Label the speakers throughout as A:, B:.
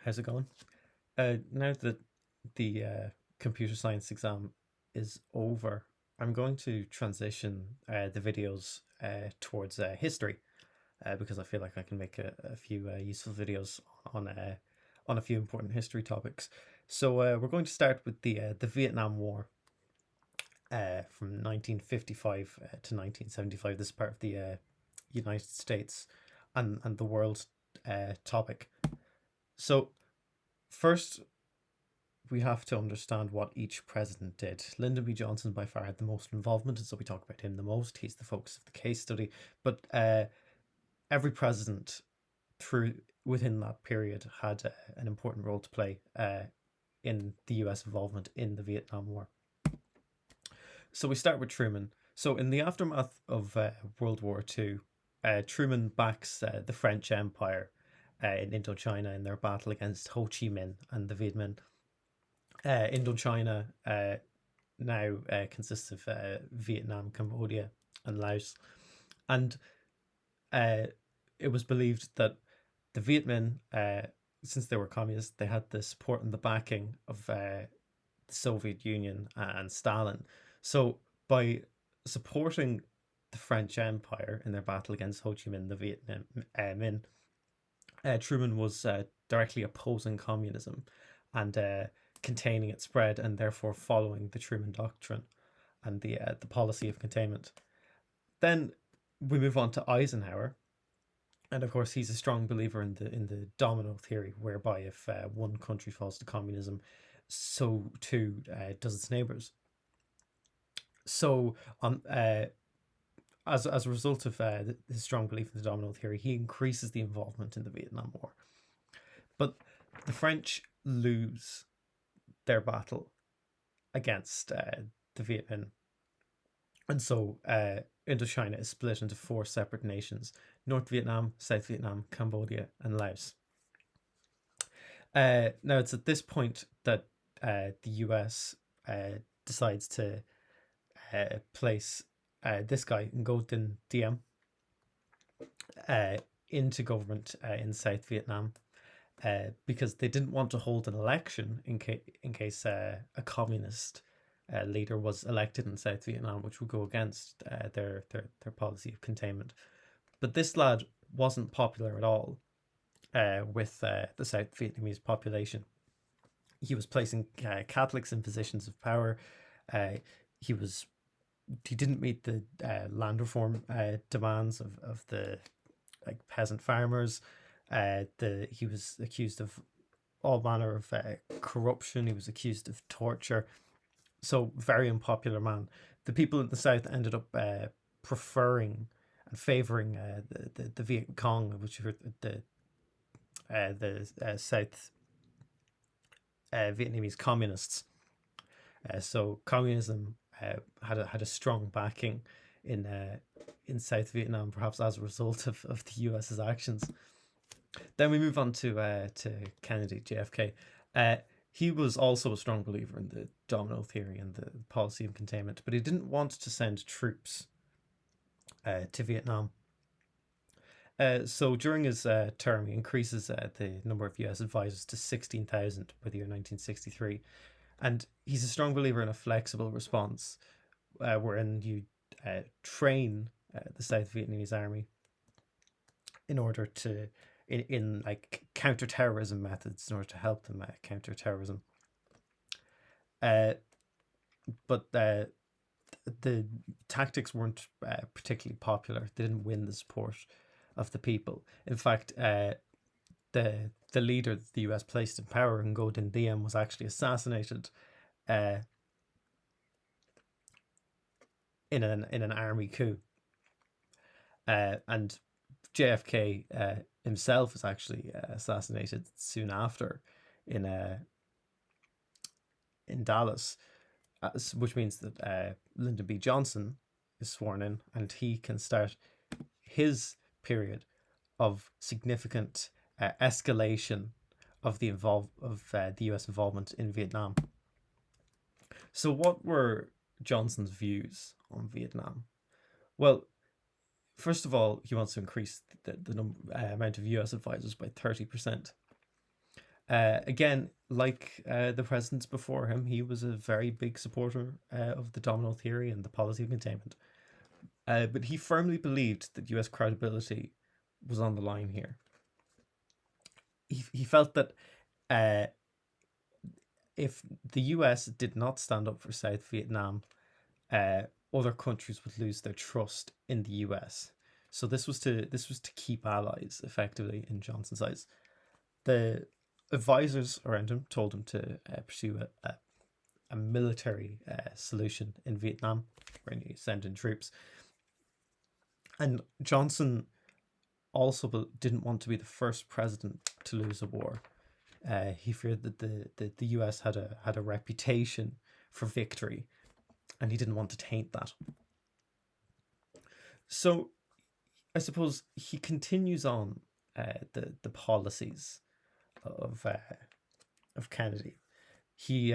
A: How's it going? Now that the computer science exam is over, I'm going to transition the videos towards history because I feel like I can make a few useful videos on uh, on a few important history topics. So we're going to start with the Vietnam War from 1955 to 1975. This is part of the United States and the world topic. So first, we have to understand what each president did. Lyndon B. Johnson by far had the most involvement, and so we talk about him the most. He's the focus of the case study. But every president through within that period had an important role to play in the U.S. involvement in the Vietnam War. So we start with Truman. So in the aftermath of World War II, Truman backs the French Empire in Indochina in their battle against Ho Chi Minh and the Viet Minh. Indochina now consists of Vietnam, Cambodia, and Laos. And it was believed that the Viet Minh, since they were communists, they had the support and the backing of the Soviet Union and Stalin. So by supporting the French Empire in their battle against Ho Chi Minh and the Viet Minh, Truman was directly opposing communism and containing its spread, and therefore following the Truman Doctrine and the policy of containment. Then we move on to Eisenhower, and of course he's a strong believer in the domino theory, whereby if one country falls to communism, so too does its neighbors. So as a result of his strong belief in the domino theory, he increases the involvement in the Vietnam War. But the French lose their battle against the Viet Minh. And so Indochina is split into four separate nations: North Vietnam, South Vietnam, Cambodia, and Laos. Now, it's at this point that the US decides to place this guy, Ngo Diem, into government in South Vietnam. Because they didn't want to hold an election in case a communist leader was elected in South Vietnam, which would go against their policy of containment. But this lad wasn't popular at all with the South Vietnamese population. He was placing Catholics in positions of power. He didn't meet the land reform demands of the peasant farmers. He was accused of all manner of corruption. He was accused of torture. So very unpopular man. The people in the South ended up preferring and favoring the Viet Cong, which were the South Vietnamese communists. So communism had a strong backing in South Vietnam, perhaps as a result of the US's actions. Then we move on to Kennedy, JFK. He was also a strong believer in the domino theory and the policy of containment, but he didn't want to send troops to Vietnam. So during his term, he increases the number of US advisors to 16,000 by the year 1963. And he's a strong believer in a flexible response, wherein you train the South Vietnamese army in order to in like counter-terrorism methods in order to help them counter terrorism. But the tactics weren't particularly popular. They didn't win the support of the people. In fact, the leader that the US placed in power, Ngo Dinh, was actually assassinated in an army coup. And JFK himself was actually assassinated soon after in Dallas, which means that Lyndon B. Johnson is sworn in, and he can start his period of significant escalation of the US involvement in Vietnam. So, what were Johnson's views on Vietnam? Well, first of all, he wants to increase the amount of US advisors by 30%. Again, like the presidents before him, he was a very big supporter of the domino theory and the policy of containment. But he firmly believed that US credibility was on the line here. He felt that uh, if the US did not stand up for South Vietnam, uh, other countries would lose their trust in the US. So this was to keep allies effectively in Johnson's eyes. The advisors around him told him to pursue a military solution in Vietnam, where he sent in troops. And Johnson also didn't want to be the first president to lose a war. He feared that the US had a reputation for victory, and he didn't want to taint that. So I suppose he continues on the policies of Kennedy. He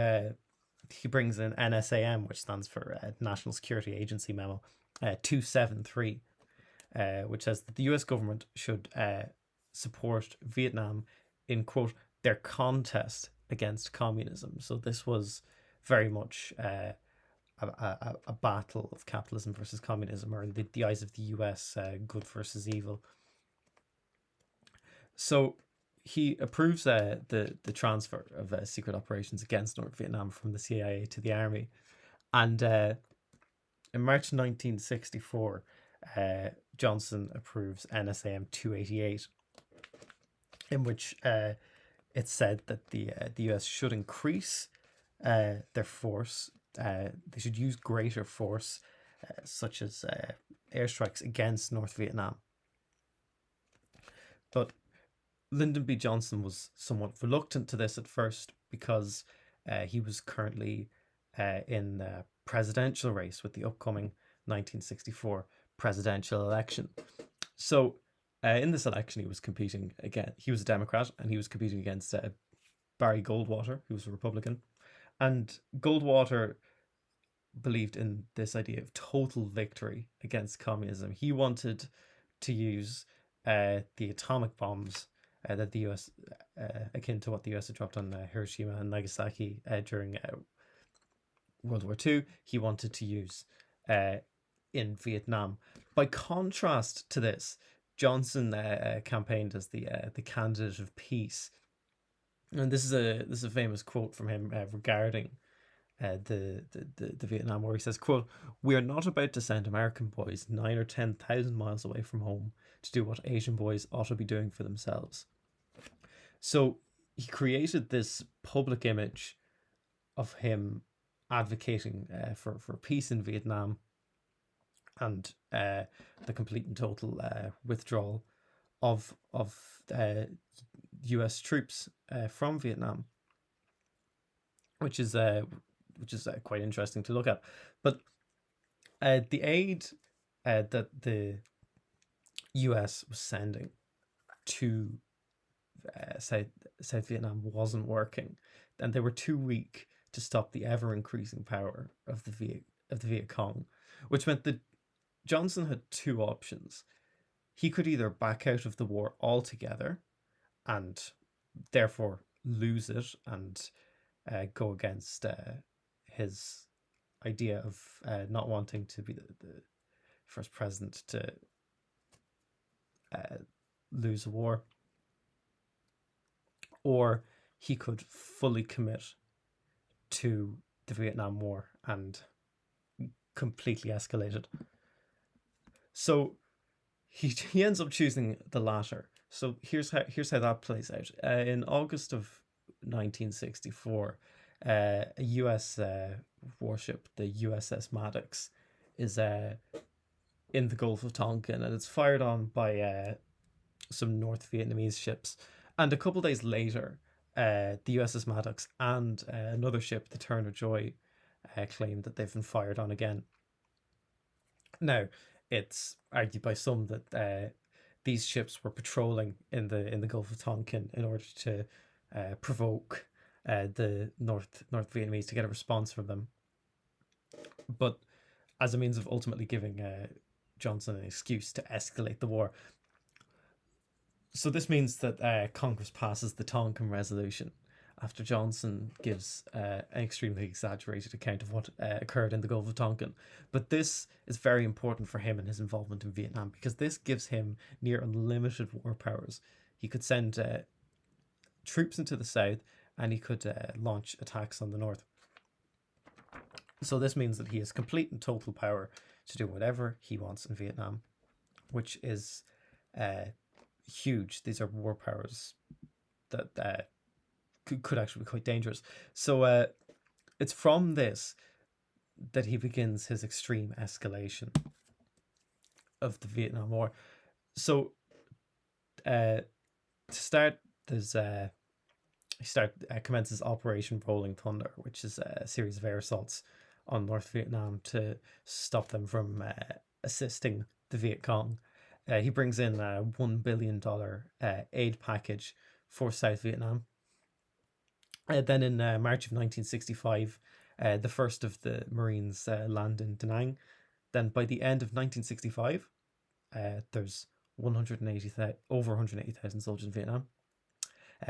A: brings in NSAM, which stands for National Security Agency Memo 273, which says that the US government should support Vietnam in, quote, their contest against communism. So this was very much a battle of capitalism versus communism, or in the eyes of the US, good versus evil. So he approves the transfer of secret operations against North Vietnam from the CIA to the army. And in March 1964, Johnson approves NSAM 288, in which it said that the US should increase their force. They should use greater force, such as airstrikes against North Vietnam. But Lyndon B. Johnson was somewhat reluctant to this at first because he was currently in the presidential race with the upcoming 1964 presidential election. So in this election, he was competing again. He was a Democrat, and he was competing against Barry Goldwater, who was a Republican. And Goldwater believed in this idea of total victory against communism. He wanted to use the atomic bombs that the US, akin to what the US had dropped on Hiroshima and Nagasaki during World War II, he wanted to use in Vietnam. By contrast to this, Johnson campaigned as the candidate of peace, and this is a famous quote from him regarding the Vietnam War. He says, "quote, we are not about to send American boys 9 or 10,000 miles away from home to do what Asian boys ought to be doing for themselves." So he created this public image of him advocating for peace in Vietnam, and the complete and total withdrawal of U.S. troops from Vietnam, which is quite interesting to look at. But the aid that the U.S. was sending to South Vietnam wasn't working, and they were too weak to stop the ever increasing power of the Viet Cong, which meant that Johnson had two options. He could either back out of the war altogether and therefore lose it and go against his idea of not wanting to be the first president to lose a war, or he could fully commit to the Vietnam War and completely escalate it. So he ends up choosing the latter. So here's how that plays out. In August of 1964, a U.S. warship, the USS Maddox, is in the Gulf of Tonkin, and it's fired on by some North Vietnamese ships. And a couple days later, the USS Maddox and another ship, the Turner Joy, claim that they've been fired on again. Now, it's argued by some that these ships were patrolling in the Gulf of Tonkin in order to provoke the North Vietnamese to get a response from them, but as a means of ultimately giving Johnson an excuse to escalate the war. So this means that Congress passes the Tonkin Resolution after Johnson gives an extremely exaggerated account of what occurred in the Gulf of Tonkin. But this is very important for him and his involvement in Vietnam, because this gives him near unlimited war powers. He could send troops into the south, and he could launch attacks on the north. So this means that he has complete and total power to do whatever he wants in Vietnam, which is huge. These are war powers that could actually be quite dangerous. So it's from this that he begins his extreme escalation of the Vietnam War. So to start, commences Operation Rolling Thunder, which is a series of air assaults on North Vietnam to stop them from assisting the Viet Cong. He brings in a $1 billion aid package for South Vietnam. Then in March of 1965, the first of the Marines land in Da Nang. Then by the end of 1965, there's over 180,000 soldiers in Vietnam.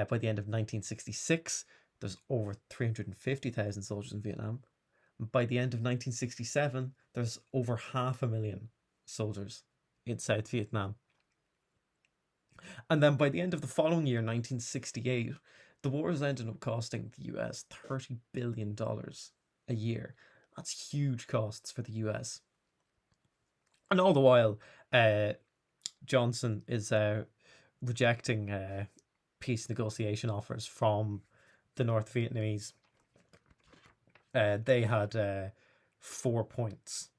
A: By the end of 1966, there's over 350,000 soldiers in Vietnam. By the end of 1967, there's over 500,000 soldiers in South Vietnam. And then by the end of the following year, 1968, the wars ended up costing the US $30 billion a year. That's huge costs for the US. And all the while, Johnson is rejecting peace negotiation offers from the North Vietnamese. They had 4 points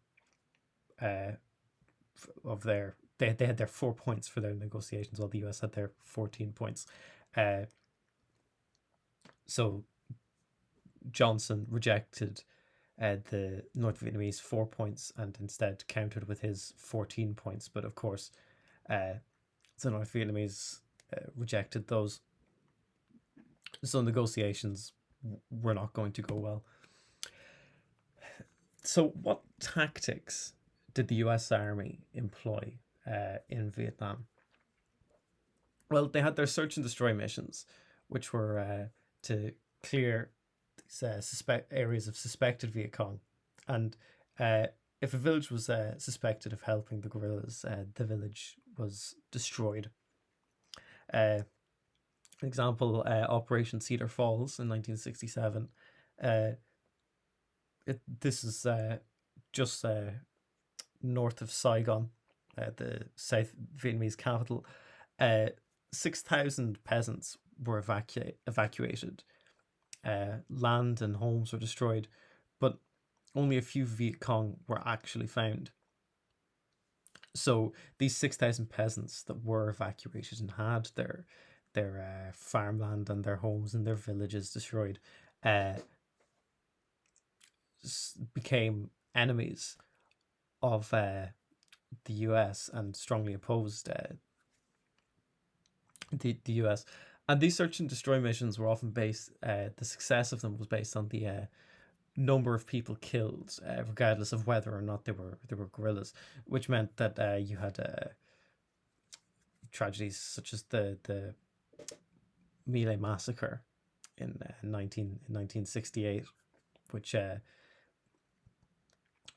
A: of their. They had their 4 points for their negotiations, while the US had their 14 points. So Johnson rejected the North Vietnamese 4 points and instead countered with his 14 points. But of course, the North Vietnamese rejected those. So negotiations were not going to go well. So what tactics did the US Army employ in Vietnam? Well, they had their search and destroy missions, which were to clear these areas of suspected Viet Cong. And if a village was suspected of helping the guerrillas, the village was destroyed. Example, Operation Cedar Falls in 1967. This is just north of Saigon, the South Vietnamese capital. 6,000 peasants were evacuated. Land and homes were destroyed, but only a few Viet Cong were actually found. So these 6,000 peasants that were evacuated and had their farmland and their homes and their villages destroyed became enemies of the US and strongly opposed the US. And these search and destroy missions were often based, the success of them was based on the number of people killed, regardless of whether or not they were guerrillas, which meant that you had tragedies such as the My Lai massacre in 1968, which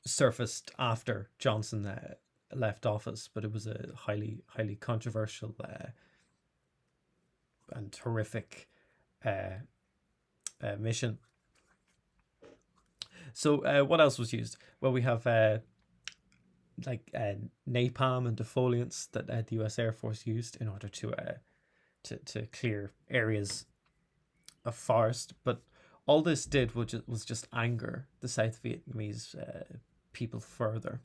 A: surfaced after Johnson left office, but it was a highly controversial and horrific mission. So what else was used? Well, we have napalm and defoliants that the U.S. Air Force used in order to clear areas of forest. But all this did was just anger the South Vietnamese people further.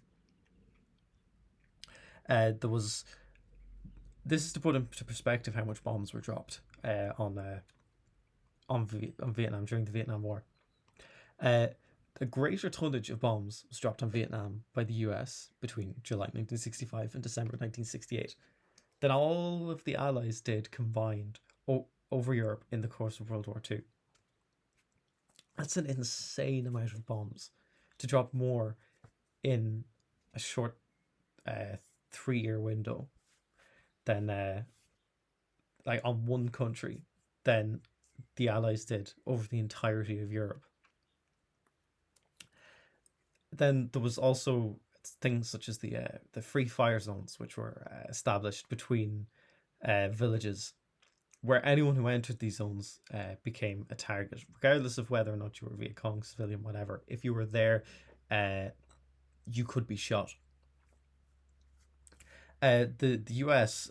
A: This is to put into perspective how much bombs were dropped on Vietnam during the Vietnam War. A greater tonnage of bombs was dropped on Vietnam by the US between July 1965 and December 1968 than all of the Allies did combined over Europe in the course of World War II. That's an insane amount of bombs to drop more in a short 3-year window than like on one country than the Allies did over the entirety of Europe. Then there was also things such as the free fire zones, which were established between villages, where anyone who entered these zones became a target, regardless of whether or not you were Viet Cong, civilian, whatever. If you were there, you could be shot. The US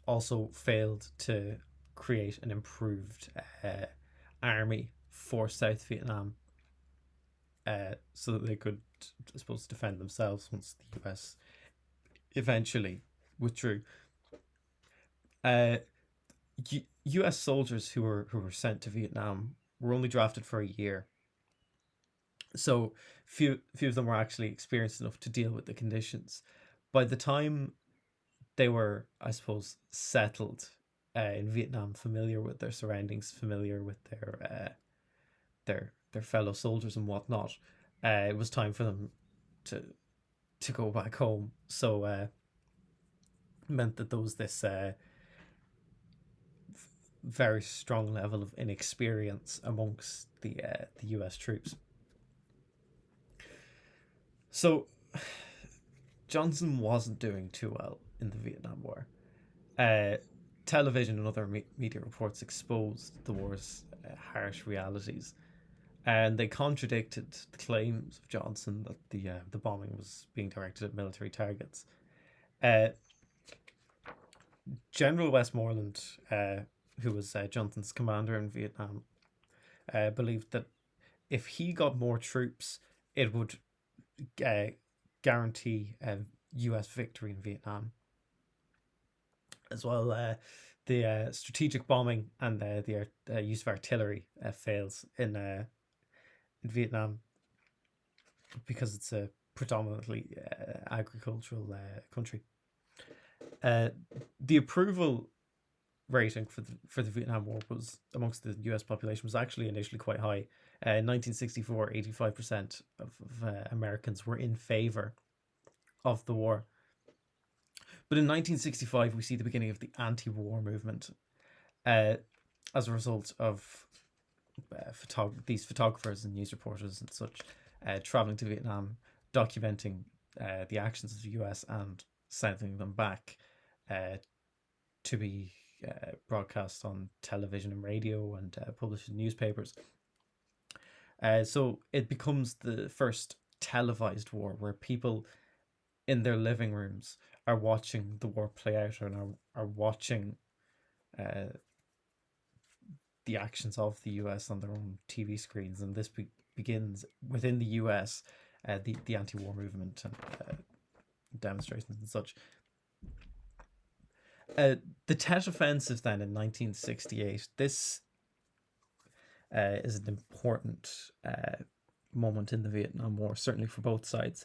A: also failed to create an improved army for South Vietnam, so that they could, I suppose, defend themselves once the US eventually withdrew. U.S. soldiers who were sent to Vietnam were only drafted for a year, so few of them were actually experienced enough to deal with the conditions. By the time they were, I suppose, settled in Vietnam, familiar with their surroundings, familiar with their fellow soldiers and whatnot, it was time for them to go back home. So meant that there was this very strong level of inexperience amongst the U.S. troops. So Johnson wasn't doing too well in the Vietnam War. Television and other media reports exposed the war's harsh realities, and they contradicted the claims of Johnson that the bombing was being directed at military targets. General Westmoreland, who was Johnson's commander in Vietnam, believed that if he got more troops, it would guarantee a U.S. victory in Vietnam. As well, the strategic bombing and the use of artillery fails in Vietnam, because it's a predominantly agricultural country. The approval rating for the Vietnam War was, amongst the US population, was actually initially quite high. In 1964, 85% of Americans were in favor of the war. But in 1965, we see the beginning of the anti-war movement, as a result of these photographers and news reporters and such traveling to Vietnam, documenting the actions of the US and sending them back to be broadcast on television and radio and published in newspapers. So it becomes the first televised war where people in their living rooms are watching the war play out and are watching the actions of the US on their own TV screens. And this begins within the US, the anti-war movement and demonstrations and such. The Tet Offensive then in 1968, this is an important moment in the Vietnam War, certainly for both sides.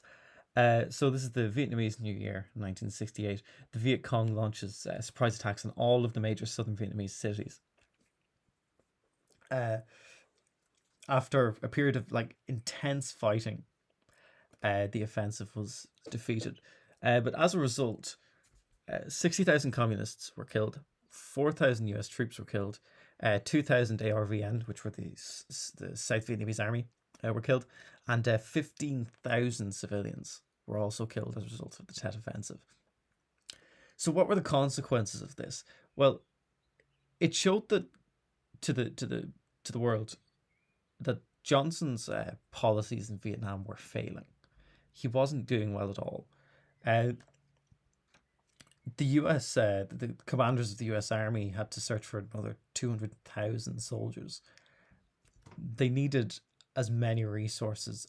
A: So this is the Vietnamese New Year, 1968. The Viet Cong launches surprise attacks on all of the major southern Vietnamese cities. After a period of intense fighting, the offensive was defeated. But as a result, 60,000 communists were killed, 4,000 US troops were killed, 2,000 ARVN, which were the South Vietnamese army, were killed, and 15,000 civilians were also killed as a result of the Tet Offensive. So what were the consequences of this? Well, it showed that to the world that Johnson's policies in Vietnam were failing. He wasn't doing well at all. The US, the commanders of the US Army had to search for another 200,000 soldiers. They needed as many resources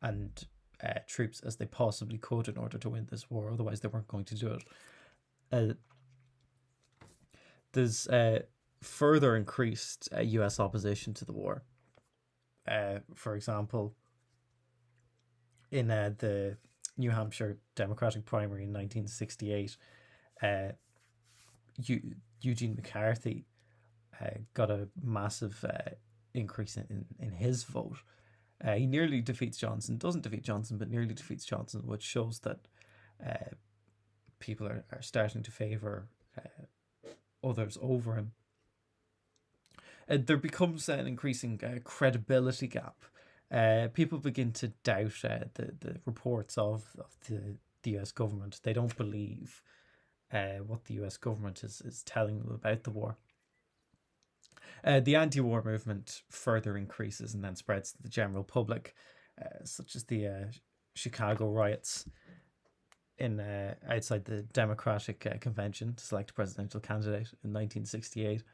A: and troops as they possibly could in order to win this war. Otherwise, they weren't going to do it. There's further increased US opposition to the war. For example, in the New Hampshire Democratic primary in 1968, Eugene McCarthy got a massive increase in his vote. He nearly defeats Johnson, doesn't defeat Johnson, but nearly defeats Johnson, which shows that people are starting to favour others over him. There becomes an increasing credibility gap. People begin to doubt the reports of the US government. They don't believe what the US government is telling them about the war. The anti-war movement further increases and then spreads to the general public, such as the Chicago riots in outside the Democratic Convention to select a presidential candidate in 1968.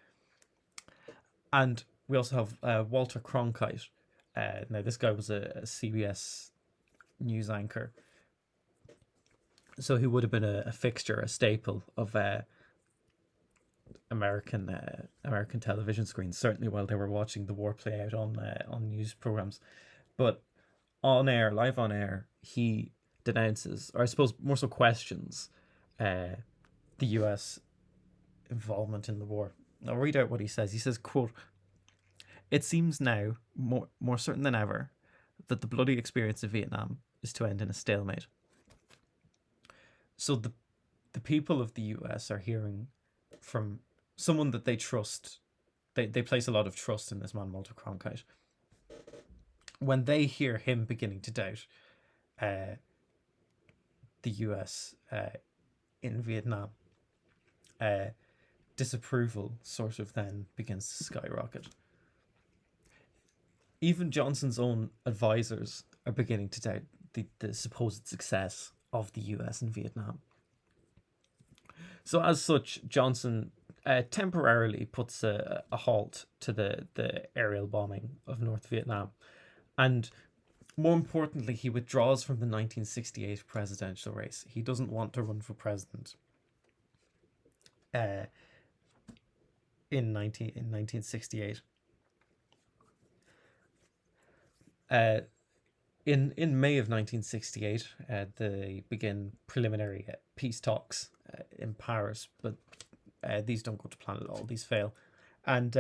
A: And we also have Walter Cronkite. Now, this guy was a CBS news anchor, so he would have been a fixture, a staple of American television screens, certainly while they were watching the war play out on news programs. But on air, live on air, he denounces, or I suppose more so questions, the US involvement in the war. I'll read out what he says. He says, quote, "It seems now more certain than ever that the bloody experience of Vietnam is to end in a stalemate." So the people of the US are hearing from someone that they trust. They place a lot of trust in this man, Walter Cronkite. When they hear him beginning to doubt the US in Vietnam, disapproval sort of then begins to skyrocket. Even Johnson's own advisors are beginning to doubt the supposed success of the US in Vietnam. So as such, Johnson temporarily puts a halt to the aerial bombing of North Vietnam. And more importantly, he withdraws from the 1968 presidential race. He doesn't want to run for president in 1968. In May of 1968, they begin preliminary peace talks in Paris, but these don't go to plan at all. These fail. And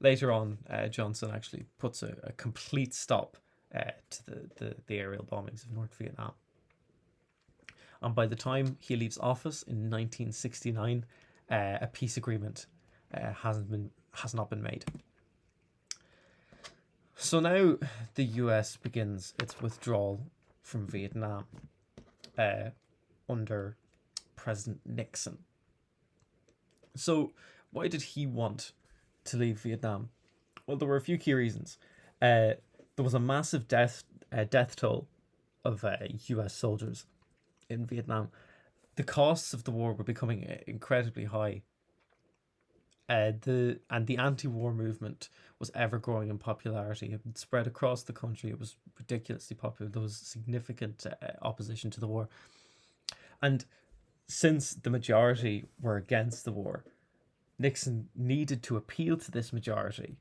A: later on, Johnson actually puts a complete stop to the aerial bombings of North Vietnam. And by the time he leaves office in 1969, a peace agreement has not been made. So now the US begins its withdrawal from Vietnam under President Nixon. So why did he want to leave Vietnam? Well, there were a few key reasons. There was a massive death toll of US soldiers in Vietnam. The costs of the war were becoming incredibly high. The anti-war movement was ever growing in popularity. It spread across the country. It was ridiculously popular. There was significant opposition to the war. And since the majority were against the war, Nixon needed to appeal to this majority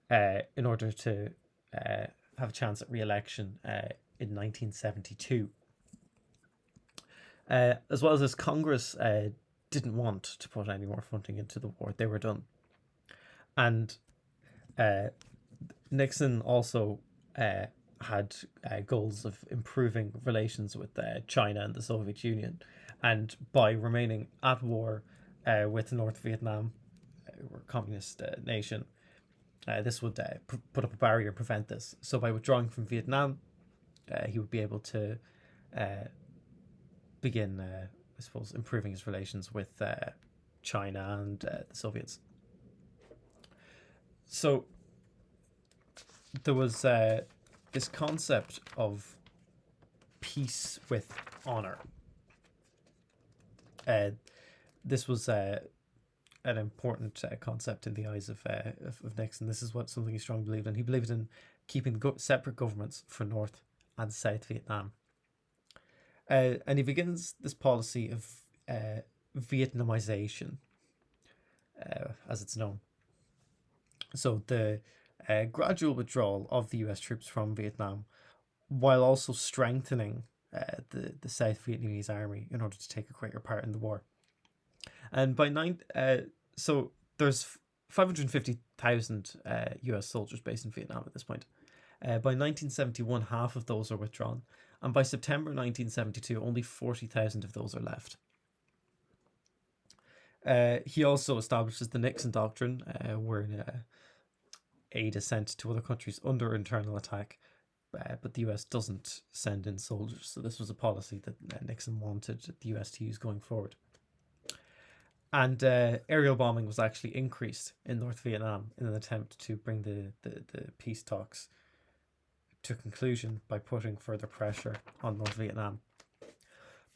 A: in order to have a chance at re-election in 1972. As well as this, Congress didn't want to put any more funding into the war. They were done. And Nixon also had goals of improving relations with China and the Soviet Union. And by remaining at war with North Vietnam, a communist nation, this would put up a barrier and prevent this. So by withdrawing from Vietnam, he would be able to begin, I suppose, improving his relations with China and the Soviets. So there was this concept of peace with honor. This was an important concept in the eyes of Nixon. This is something he strongly believed in. He believed in keeping separate governments for North and South Vietnam. And he begins this policy of Vietnamization, as it's known. So the gradual withdrawal of the US troops from Vietnam, while also strengthening the South Vietnamese army in order to take a greater part in the war. And so there's 550,000 US soldiers based in Vietnam at this point. By 1971, half of those are withdrawn. And by September 1972, only 40,000 of those are left. He also establishes the Nixon Doctrine, where aid is sent to other countries under internal attack, but the US doesn't send in soldiers. So this was a policy that Nixon wanted the US to use going forward. And aerial bombing was actually increased in North Vietnam in an attempt to bring the peace talks to conclusion by putting further pressure on North Vietnam.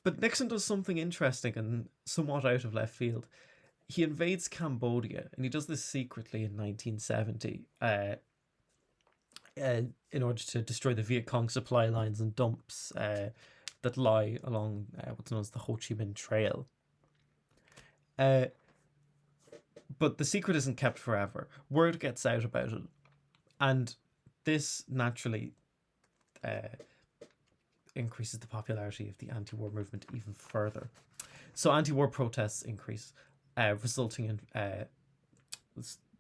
A: But Nixon does something interesting and somewhat out of left field. He invades Cambodia, and he does this secretly in 1970 in order to destroy the Viet Cong supply lines and dumps that lie along what's known as the Ho Chi Minh Trail. But the secret isn't kept forever. Word gets out about it, and this naturally increases the popularity of the anti-war movement even further. So anti-war protests increase, resulting in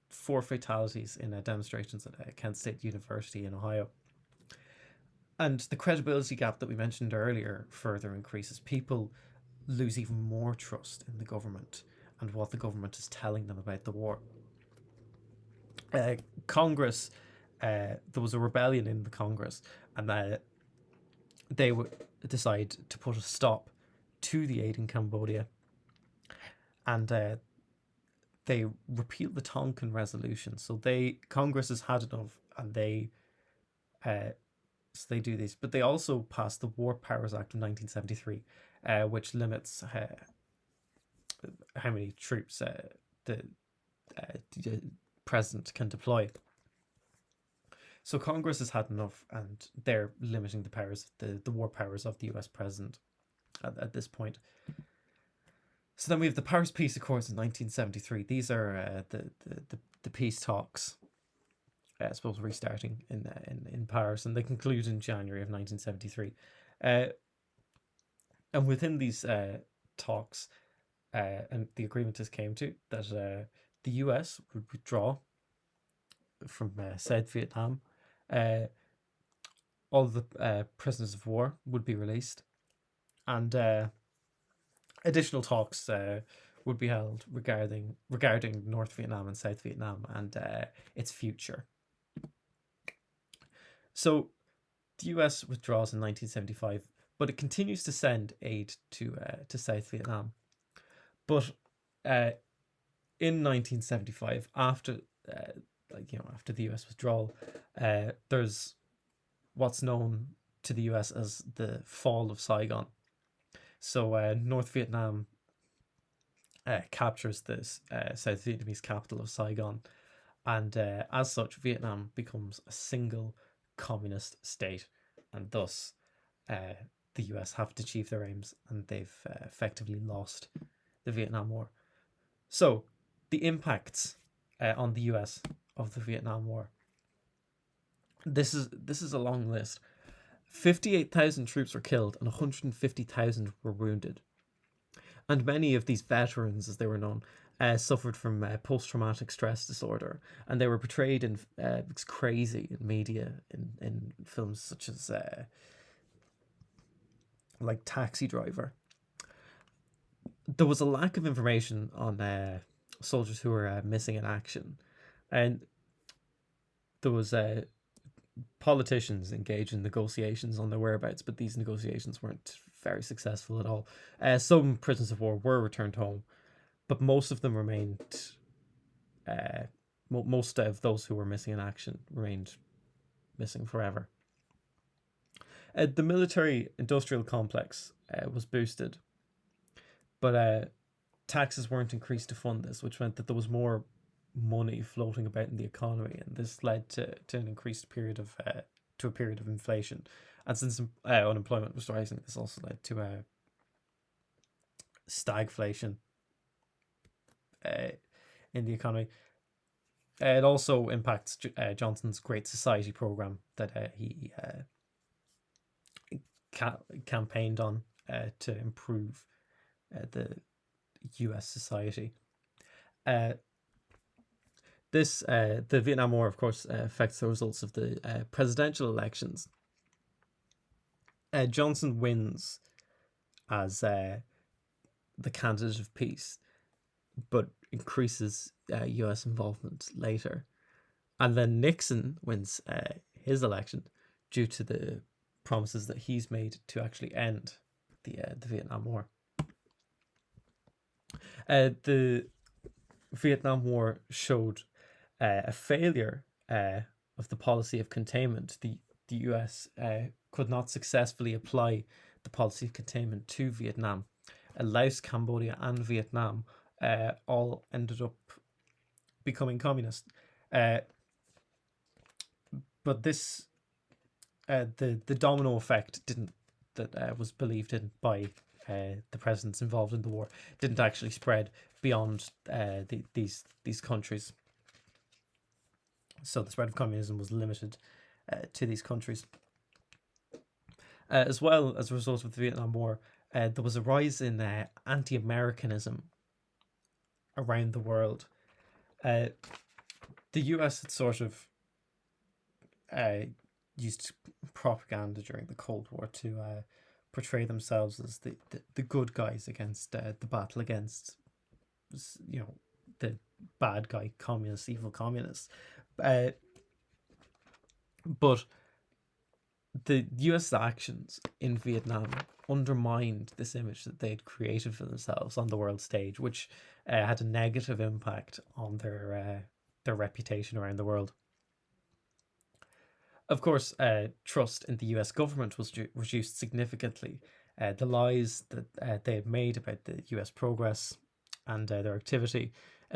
A: 4 fatalities in demonstrations at Kent State University in Ohio. And the credibility gap that we mentioned earlier further increases. People lose even more trust in the government and what the government is telling them about the war. Congress, there was a rebellion in the Congress, and they would decide to put a stop to the aid in Cambodia, and they repealed the Tonkin Resolution. So Congress has had enough, and they do this, but they also passed the War Powers Act of 1973, which limits how many troops the president can deploy. So Congress has had enough, and they're limiting the powers, the war powers of the US president at this point. So then we have the Paris Peace Accords in 1973. These are the peace talks, I suppose, restarting in Paris, and they conclude in January of 1973. And within these talks, and the agreement is came to that the US would withdraw from South Vietnam. All the prisoners of war would be released, and additional talks would be held regarding North Vietnam and South Vietnam and its future. So the US withdraws in 1975, but it continues to send aid to South Vietnam. But in 1975, after the US withdrawal, there's what's known to the US as the fall of Saigon. So North Vietnam captures this South Vietnamese capital of Saigon, and as such, Vietnam becomes a single communist state, and thus the US have to achieve their aims, and they've effectively lost the Vietnam War. So the impacts on the US of the Vietnam War. This is a long list. 58,000 troops were killed and 150,000 were wounded. And many of these veterans, as they were known, suffered from post-traumatic stress disorder, and they were portrayed in crazy in media, in films such as like Taxi Driver. There was a lack of information on soldiers who were missing in action, and there was politicians engaged in negotiations on their whereabouts, but these negotiations weren't very successful at all. Some prisoners of war were returned home, but most of them remained. Most of those who were missing in action remained missing forever. The military-industrial complex was boosted, but taxes weren't increased to fund this, which meant that there was more money floating about in the economy, and this led to an increased period of inflation. And since unemployment was rising, this also led to stagflation in the economy. It also impacts Johnson's Great Society program that he campaigned on to improve the US society. The Vietnam War, of course, affects the results of the presidential elections. Johnson wins as the candidate of peace, but increases US involvement later. And then Nixon wins his election due to the promises that he's made to actually end the Vietnam War. The Vietnam War showed a failure of the policy of containment. The US could not successfully apply the policy of containment to Vietnam. Laos, Cambodia, and Vietnam all ended up becoming communist. But this, the domino effect that was believed in by the presidents involved in the war didn't actually spread beyond these countries. So the spread of communism was limited to these countries. As well, as a result of the Vietnam War, there was a rise in anti-Americanism around the world. The US had sort of used propaganda during the Cold War to portray themselves as the good guys against the battle against, the bad guy communists, evil communists. But the US actions in Vietnam undermined this image that they had created for themselves on the world stage, which had a negative impact on their reputation around the world. Of course, trust in the US government was reduced significantly. The lies that they had made about the US progress and their activity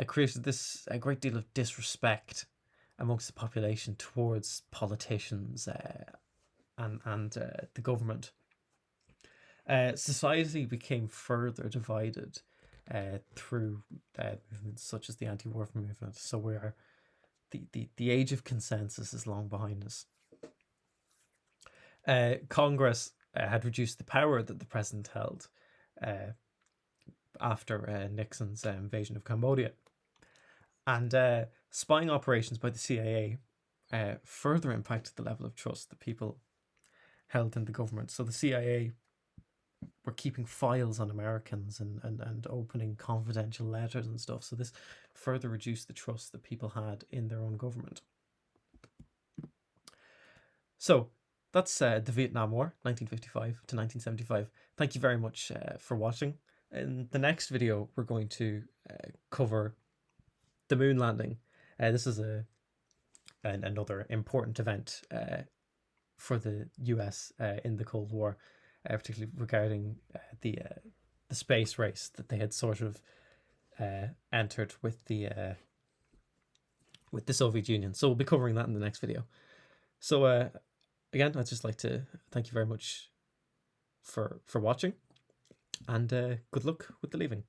A: created this a great deal of disrespect amongst the population towards politicians and the government. Society became further divided through movements such as the anti-war movement. So we're the age of consensus is long behind us. Congress had reduced the power that the president held after Nixon's invasion of Cambodia. And spying operations by the CIA further impacted the level of trust that people held in the government. So the CIA were keeping files on Americans and opening confidential letters and stuff. So this further reduced the trust that people had in their own government. So that's the Vietnam War, 1955 to 1975. Thank you very much for watching. In the next video, we're going to cover the moon landing. This is another important event for the US in the Cold War, particularly regarding the space race that they had sort of entered with the Soviet Union. So we'll be covering that in the next video. So again, I'd just like to thank you very much for watching, and good luck with the leaving.